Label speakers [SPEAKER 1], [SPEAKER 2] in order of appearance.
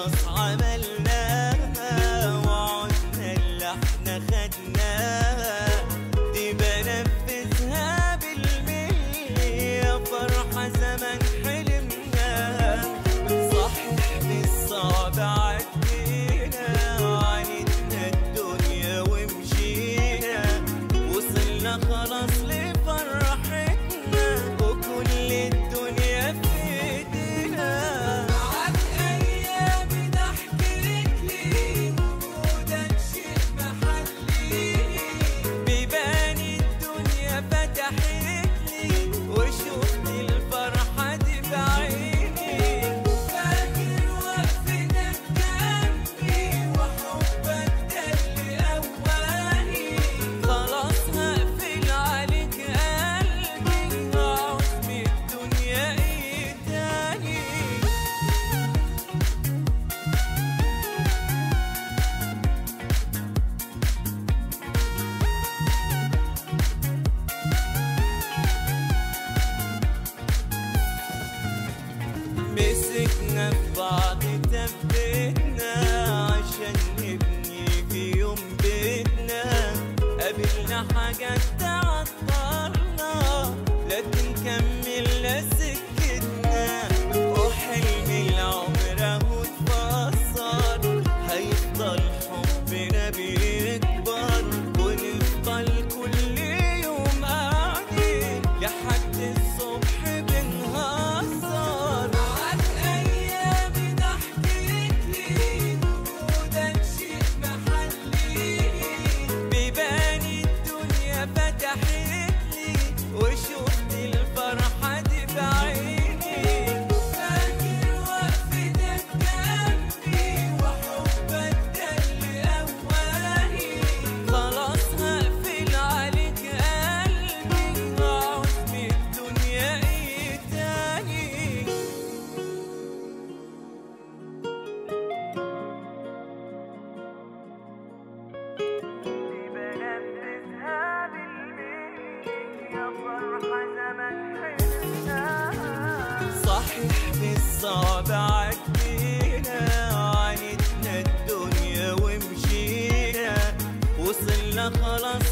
[SPEAKER 1] خلاص عملناها وعدنا اللي احنا خدناها دي بنفذها بالملي يا فرحة زمن حلمنا. صحيح بالصعب عدينا وعانتنا الدنيا ومشينا وصلنا خلاص لفرحتنا وكل الدنيا في ايدينا. مسكنا في بعض تبتنا عشان نبني في يوم بيتنا قابلنا حاجات تعطلنا لكن كملنا سكتنا وحلم العمر اهو اتفسر هيفضل حبنا بيكبر ونفضل كل يوم قاعدين لحد الصبح بنهزر. وشفت الفرحة دي بعيني فاكر وقفتك جنبي وحبك ده اللي قواني. خلاص هقفل عليك قلبي وأعوز من الدنيا ايه تاني. دي بنفذها يا فرحة زمن حلمنا. صحيح بالصعب عدينا وعانتنا الدنيا ومشينا وصلنا خلاص